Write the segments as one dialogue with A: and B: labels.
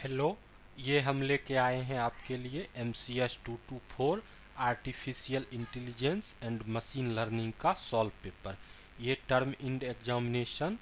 A: Hello, ये हम लेके आए हैं आपके लिए MCS 224 artificial intelligence and machine learning का सॉल्व पेपर। ये टर्म इंड एग्जामिनेशन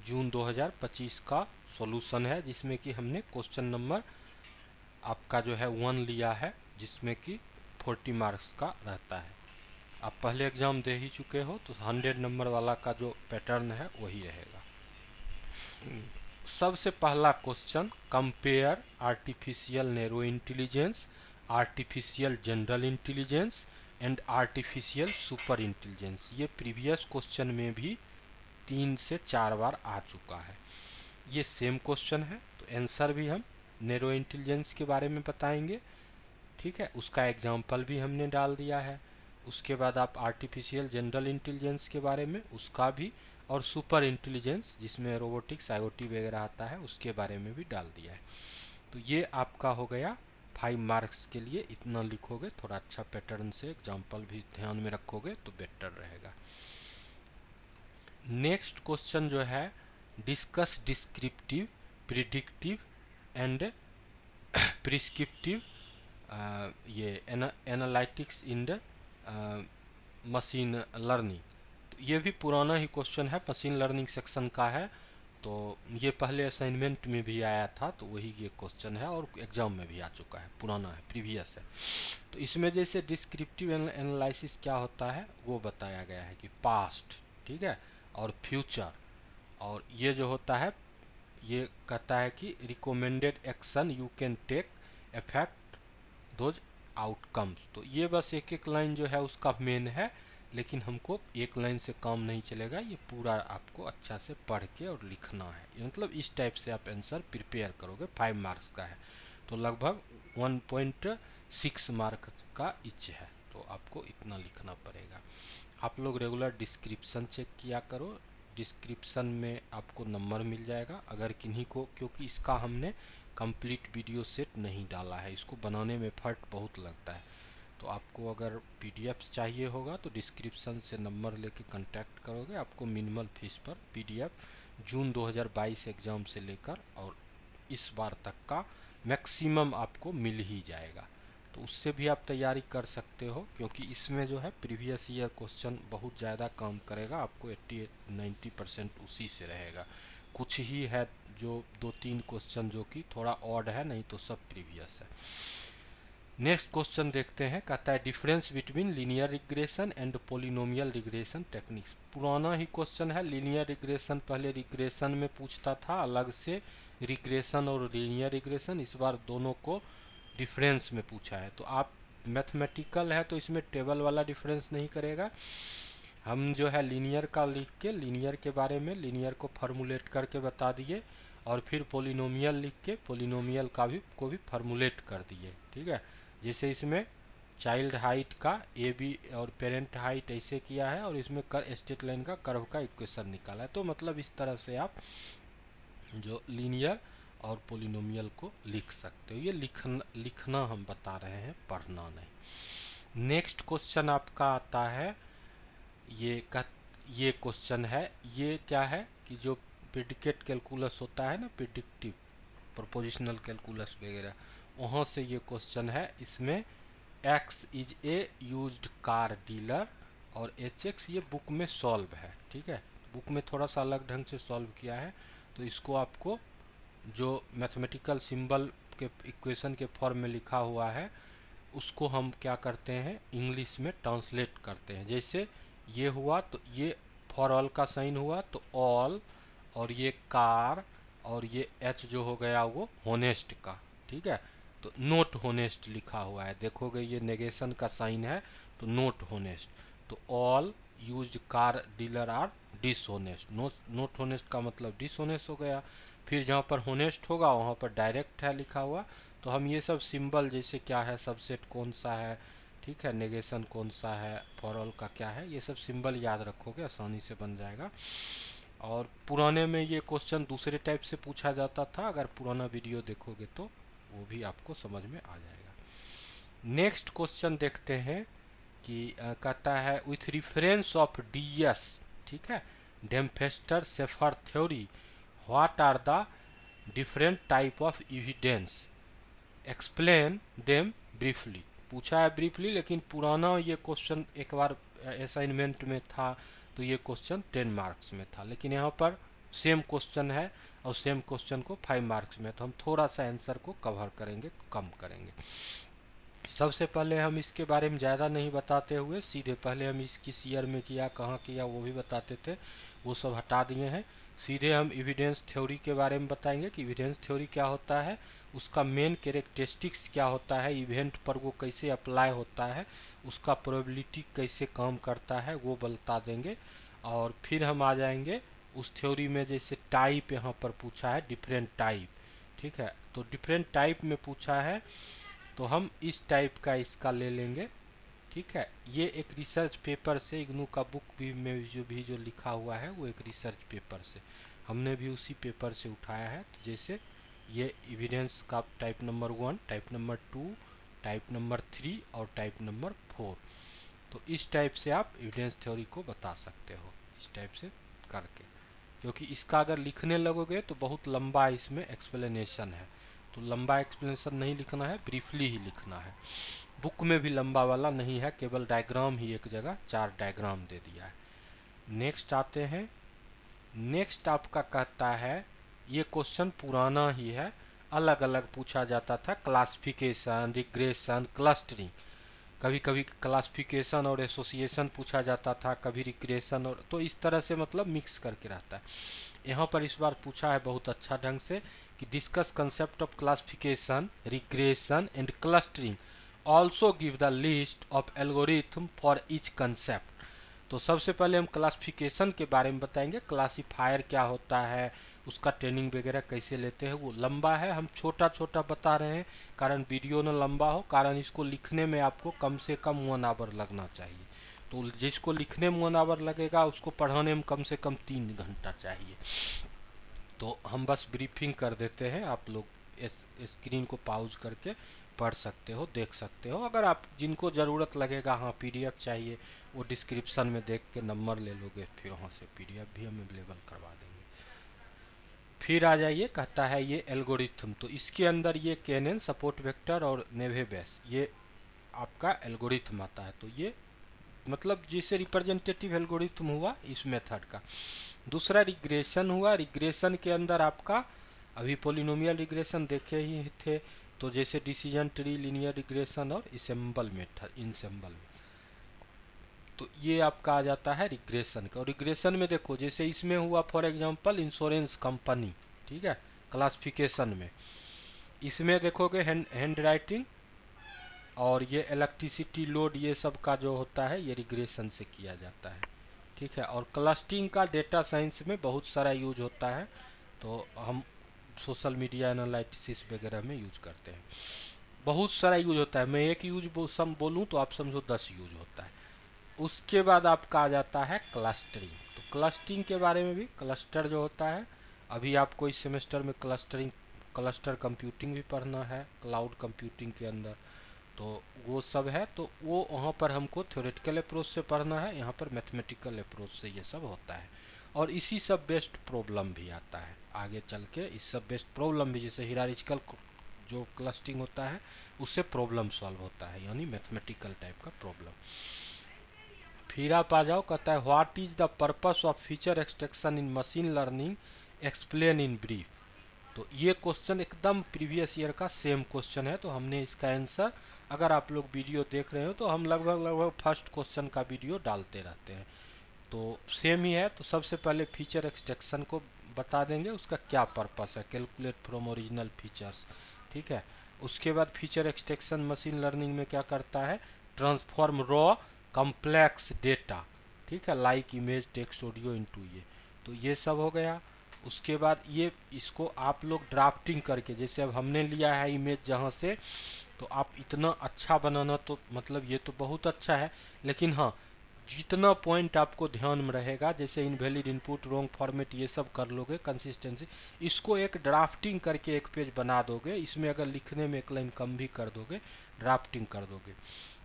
A: जून 2025 का सॉल्यूशन है, जिसमें कि हमने क्वेश्चन नंबर आपका जो है 1 लिया है, जिसमें कि 40 मार्क्स का रहता है। आप पहले एग्जाम दे ही चुके हो, तो 100 नंबर वाला का जो पैटर्न है वही रहेगा। सबसे पहला question, compare artificial narrow intelligence, artificial general intelligence and artificial super intelligence. ये प्रीवियस क्वेश्चन में भी 3 से 4 बार आ चुका है। ये सेम क्वेश्चन है, तो आंसर भी हम नैरो इंटेलिजेंस के बारे में बताएंगे। ठीक है, उसका एग्जाम्पल भी हमने डाल दिया है। उसके बाद आप आर्टिफिशियल जनरल इंटेलिजेंस के बारे में उसका भी, और सुपर इंटेलिजेंस जिसमें रोबोटिक्स IoT वगैरह आता है उसके बारे में भी डाल दिया है। तो ये आपका हो गया 5 मार्क्स के लिए। इतना लिखोगे, थोड़ा अच्छा पैटर्न से एग्जाम्पल भी ध्यान में रखोगे तो बेटर रहेगा। नेक्स्ट क्वेश्चन जो है, discuss descriptive, predictive and prescriptive ये एनालिटिक्स इन मशीन लर्निंग। तो ये भी पुराना ही क्वेश्चन है, मशीन लर्निंग सेक्शन का है। तो ये पहले असाइनमेंट में भी आया था, तो वही ये क्वेश्चन है और एग्जाम में भी आ चुका है, पुराना है, प्रीवियस है। तो इसमें जैसे डिस्क्रिप्टिव एनालिसिस क्या होता है वो बताया गया है कि पास्ट, ठीक है, और फ्यूचर। और ये जो होता है, ये कहता है कि recommended action you can take effect those outcomes. तो ये बस एक एक लाइन जो है उसका मेन है, लेकिन हमको एक लाइन से काम नहीं चलेगा, ये पूरा आपको अच्छा से पढ़ के और लिखना है। मतलब इस टाइप से आप आंसर प्रिपेयर करोगे। 5 मार्क्स का है, तो लगभग 1.6 मार्क का इच है, तो आपको इतना लिखना पड़ेगा। आप लोग रेगुलर डिस्क्रिप्शन चेक किया करो, डिस्क्रिप्शन में आपको नंबर मिल जाएगा। अगर किन्हीं को, क्योंकि इसका हमने कंप्लीट वीडियो सेट नहीं डाला है, इसको बनाने में एफर्ट बहुत लगता है। तो आपको अगर PDFs चाहिए होगा तो डिस्क्रिप्शन से नंबर लेके कांटेक्ट करोगे, आपको मिनिमल फीस पर PDF जून 2022 एग्ज़ाम से लेकर और इस बार तक का मैक्सिमम आपको मिल ही जाएगा। तो उससे भी आप तैयारी कर सकते हो, क्योंकि इसमें जो है प्रीवियस ईयर क्वेश्चन बहुत ज़्यादा काम करेगा। आपको 80-90% उसी से रहेगा। कुछ ही है जो 2-3 क्वेश्चन जो कि थोड़ा ऑड है, नहीं तो सब प्रीवियस है। नेक्स्ट क्वेश्चन देखते हैं, कहता है difference between linear regression and polynomial regression techniques. पुराना ही क्वेश्चन है। लीनियर रिग्रेशन पहले रिग्रेशन में पूछता था अलग से, रिग्रेशन और लीनियर रिग्रेशन, इस बार दोनों को डिफरेंस में पूछा है। तो आप मैथमेटिकल है तो इसमें टेबल वाला डिफरेंस नहीं करेगा। हम जो है लीनियर का लिख के लीनियर के बारे में, लीनियर को फार्मूलेट करके बता दिए, और फिर पोलिनोमियल लिख के पोलिनोमियल को भी फार्मूलेट कर दिए। ठीक है, जैसे इसमें चाइल्ड हाइट का AB और पेरेंट हाइट ऐसे किया है, और इसमें स्ट्रेट लाइन का कर्व का इक्वेशन निकाला है। तो मतलब इस तरह से आप जो लीनियर और पोलिनोमियल को लिख सकते हो। ये लिखना हम बता रहे हैं, पढ़ना नहीं। नेक्स्ट क्वेश्चन आपका आता है, ये क्वेश्चन है, ये क्या है कि जो प्रेडिकेट कैलकुलस होता है ना, प्रेडिक्टिव प्रोपोजिशनल कैलकुलस वगैरह, वहाँ से ये क्वेश्चन है। इसमें X is a used car dealer और HX ये बुक में सॉल्व है। ठीक है, बुक में थोड़ा सा अलग ढंग से सॉल्व किया है। तो इसको आपको जो मैथमेटिकल सिंबल के इक्वेशन के फॉर्म में लिखा हुआ है, उसको हम क्या करते हैं, इंग्लिश में ट्रांसलेट करते हैं। जैसे ये हुआ तो ये फॉर ऑल का साइन हुआ, तो ऑल, और ये कार, और ये H जो हो गया वो होनेस्ट का। ठीक है, तो नोट होनेस्ट लिखा हुआ है, देखोगे ये नेगेशन का साइन है, तो नोट होनेस्ट। तो all used car dealer are dishonest. Not honest का मतलब डिसहोनेस्ट हो गया। फिर जहाँ पर होनेस्ट होगा वहाँ पर डायरेक्ट है लिखा हुआ। तो हम ये सब सिंबल, जैसे क्या है, सबसेट कौन सा है, ठीक है, नेगेशन कौन सा है, फॉर ऑल का क्या है, ये सब सिंबल याद रखोगे, आसानी से बन जाएगा। और पुराने में ये क्वेश्चन दूसरे टाइप से पूछा जाता था, अगर पुराना वीडियो देखोगे तो वो भी आपको समझ में आ जाएगा। नेक्स्ट क्वेश्चन देखते हैं कि कहता है विथ रिफरेंस ऑफ DS, ठीक है, Dempster Shafer theory, what are the different type of evidence, explain them briefly. पूछा है ब्रीफली, लेकिन पुराना ये क्वेश्चन एक बार असाइनमेंट में था तो ये क्वेश्चन 10 मार्क्स में था, लेकिन यहाँ पर सेम क्वेश्चन है और सेम क्वेश्चन को 5 मार्क्स में, तो हम थोड़ा सा आंसर को कवर करेंगे, कम करेंगे। सबसे पहले हम इसके बारे में ज़्यादा नहीं बताते हुए सीधे पहले हम इस किस ईयर में किया, कहाँ किया, वो भी बताते थे, वो सब हटा दिए हैं। सीधे हम एविडेंस थ्योरी के बारे में बताएंगे कि एविडेंस थ्योरी क्या होता है, उसका मेन कैरेक्टरिस्टिक्स क्या होता है, इवेंट पर वो कैसे अप्लाई होता है, उसका प्रोबेबिलिटी कैसे काम करता है, वो बता देंगे। और फिर हम आ जाएंगे उस थ्योरी में, जैसे टाइप यहाँ पर पूछा है, डिफरेंट टाइप, ठीक है, तो डिफरेंट टाइप में पूछा है तो हम इस टाइप का इसका ले लेंगे, ठीक है। ये एक रिसर्च पेपर से, इग्नू का बुक भी में जो लिखा हुआ है वो एक रिसर्च पेपर से, हमने भी उसी पेपर से उठाया है। तो जैसे ये एविडेंस का type number 1, type number 2, type number 3 और टाइप नंबर 4, तो इस टाइप से आप एविडेंस थ्योरी को बता सकते हो, इस टाइप से करके, क्योंकि इसका अगर लिखने लगोगे तो बहुत लंबा इसमें एक्सप्लेनेशन है, तो लंबा एक्सप्लेनेशन नहीं लिखना है, ब्रीफली ही लिखना है। बुक में भी लंबा वाला नहीं है, केवल डायग्राम ही एक जगह 4 डायग्राम दे दिया है। नेक्स्ट आते हैं, नेक्स्ट आपका कहता है, ये क्वेश्चन पुराना ही है, अलग अलग पूछा जाता था, क्लासिफिकेशन, रिग्रेशन, क्लस्टरिंग, कभी कभी क्लासिफिकेशन और एसोसिएशन पूछा जाता था, कभी रिग्रेशन, और तो इस तरह से मतलब मिक्स करके रहता है। यहाँ पर इस बार पूछा है बहुत अच्छा ढंग से कि discuss concept of classification, regression and clustering, also give the list of algorithm for each concept. तो सबसे पहले हम क्लासिफिकेशन के बारे में बताएंगे, क्लासिफायर क्या होता है, उसका ट्रेनिंग वगैरह कैसे लेते हैं। वो लंबा है, हम छोटा छोटा बता रहे हैं, कारण वीडियो ना लंबा हो, कारण इसको लिखने में आपको कम से कम 1 आवर लगना चाहिए। तो जिसको लिखने में 1 आवर लगेगा उसको पढ़ाने में कम से कम 3 घंटा चाहिए। तो हम बस ब्रीफिंग कर देते हैं, आप लोग इस स्क्रीन को पॉज करके पढ़ सकते हो, देख सकते हो। अगर आप जिनको ज़रूरत लगेगा, हाँ पीडीएफ चाहिए, वो डिस्क्रिप्शन में देख के नंबर ले लोगे, फिर वहाँ से पीडीएफ भी हम अवेलेबल करवा देंगे। फिर आ जाइए, कहता है ये एल्गोरिथम, तो इसके अंदर ये केनन, सपोर्ट वेक्टर और नेवेबेस, ये आपका एल्गोरिथम आता है। तो ये मतलब जिसे रिप्रेजेंटेटिव एल्गोरिथम हुआ इस मेथड का। दूसरा रिग्रेशन हुआ, रिग्रेशन के अंदर आपका अभी पोलिनोमियल रिग्रेशन देखे ही थे, तो जैसे डिसीजन ट्री, लीनियर रिग्रेशन और इसेंबल मेथड, इनसेंबल, तो ये आपका आ जाता है रिग्रेशन का। और रिग्रेशन में देखो, जैसे इसमें हुआ फॉर एग्जांपल इंश्योरेंस कंपनी, ठीक है, क्लासिफिकेशन में, इसमें देखोगे हैंड राइटिंग और ये इलेक्ट्रिसिटी लोड, ये सब का जो होता है ये रिग्रेशन से किया जाता है, ठीक है। और क्लस्टरिंग का डेटा साइंस में बहुत सारा यूज होता है, तो हम सोशल मीडिया एनालिसिस वगैरह में यूज करते हैं, बहुत सारा यूज होता है। मैं एक यूज बोलूँ तो आप समझो 10 यूज होता है। उसके बाद आपका आ जाता है क्लस्टरिंग। तो क्लस्टरिंग के बारे में भी, क्लस्टर जो होता है, अभी आपको इस सेमेस्टर में क्लस्टर कंप्यूटिंग भी पढ़ना है, क्लाउड कंप्यूटिंग के अंदर, तो वो सब है। तो वो वहाँ पर हमको थ्योरेटिकल अप्रोच से पढ़ना है, यहाँ पर मैथमेटिकल अप्रोच से ये सब होता है। और इसी सब बेस्ड प्रॉब्लम भी आता है आगे चल के, इस सब बेस्ड प्रॉब्लम भी, जैसे हिरारिचिकल जो क्लस्टरिंग होता है उससे प्रॉब्लम सॉल्व होता है, यानी मैथमेटिकल टाइप का प्रॉब्लम। फिर आप आ जाओ, कहता है what is the purpose of feature extraction in machine learning, explain in brief. तो ये क्वेश्चन एकदम प्रीवियस ईयर का सेम क्वेश्चन है, तो हमने इसका आंसर, अगर आप लोग वीडियो देख रहे हो तो हम लगभग फर्स्ट क्वेश्चन का वीडियो डालते रहते हैं, तो सेम ही है। तो सबसे पहले फीचर एक्सट्रैक्शन को बता देंगे, उसका क्या पर्पस है, कैलकुलेट फ्रॉम ओरिजिनल फीचर्स, ठीक है। उसके बाद फीचर एक्सट्रैक्शन मशीन लर्निंग में क्या करता है, ट्रांसफॉर्म रॉ कम्प्लेक्स डेटा, ठीक है, like image, text, audio into ये, तो ये सब हो गया। उसके बाद ये इसको आप लोग ड्राफ्टिंग करके, जैसे अब हमने लिया है इमेज जहाँ से, तो आप इतना अच्छा बनाना, तो मतलब ये तो बहुत अच्छा है, लेकिन हाँ जितना पॉइंट आपको ध्यान में रहेगा, जैसे इनवैलिड इनपुट, रॉन्ग फॉर्मेट, ये सब कर लोगे, कंसिस्टेंसी, इसको एक ड्राफ्टिंग करके एक पेज बना दोगे, इसमें अगर लिखने में एक लाइन कम भी कर दोगे, ड्राफ्टिंग कर दोगे,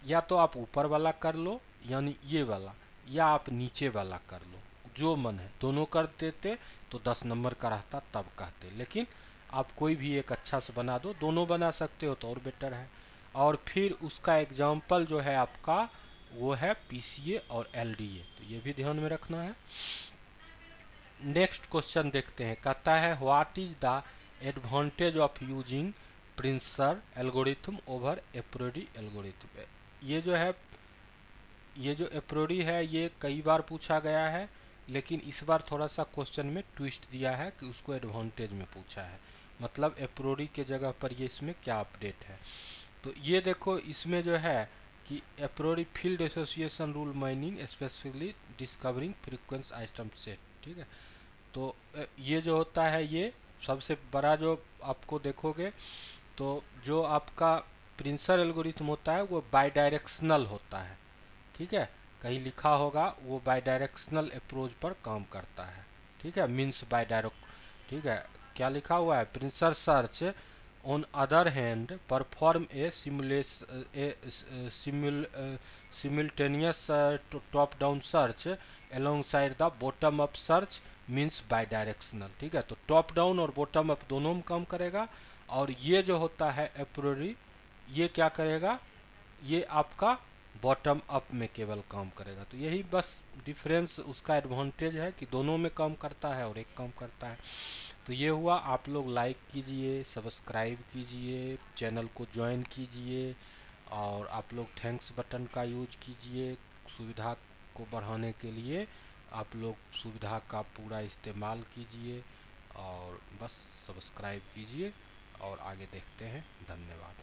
A: या तो आप ऊपर वाला कर लो यानी ये वाला, या आप नीचे वाला कर लो, जो मन है दोनों कर देते तो 10 नंबर का रहता तब कहते, लेकिन आप कोई भी एक अच्छा से बना दो, दोनों बना सकते हो तो और बेटर है। और फिर उसका एग्जाम्पल जो है आपका वो है पीसीए और एलडीए, तो ये भी ध्यान में रखना है। नेक्स्ट क्वेश्चन देखते हैं, कहता है what is the advantage of using pincer algorithm over Apriori algorithm. ये जो एप्रोडी है ये कई बार पूछा गया है, लेकिन इस बार थोड़ा सा क्वेश्चन में ट्विस्ट दिया है कि उसको एडवांटेज में पूछा है, मतलब एप्रोडी के जगह पर ये इसमें क्या अपडेट है। तो ये देखो इसमें जो है कि Apriori field association rule mining specifically discovering frequent item set, ठीक है। तो ये जो होता है ये सबसे बड़ा जो आपको देखोगे, तो जो आपका प्रिंसर एल्गोरिथम होता है वो बाई डायरेक्शनल होता है, ठीक है। कहीं लिखा होगा वो बाई डायरेक्शनल अप्रोच पर काम करता है, ठीक है, मीन्स बाई डायरेक्ट, ठीक है। क्या लिखा हुआ है, pincer search on other hand perform a simultaneous top down search alongside the bottom up search means bidirectional, ठीक है। तो टॉप डाउन और बॉटम अप दोनों में काम करेगा। और ये जो होता है एप्रोरी, ये क्या करेगा, ये आपका बॉटम अप में केवल काम करेगा। तो यही बस डिफरेंस उसका एडवांटेज है कि दोनों में काम करता है और एक काम करता है। तो ये हुआ, आप लोग लाइक कीजिए, सब्सक्राइब कीजिए, चैनल को ज्वाइन कीजिए, और आप लोग थैंक्स बटन का यूज कीजिए सुविधा को बढ़ाने के लिए। आप लोग सुविधा का पूरा इस्तेमाल कीजिए और बस सब्सक्राइब कीजिए और आगे देखते हैं। धन्यवाद।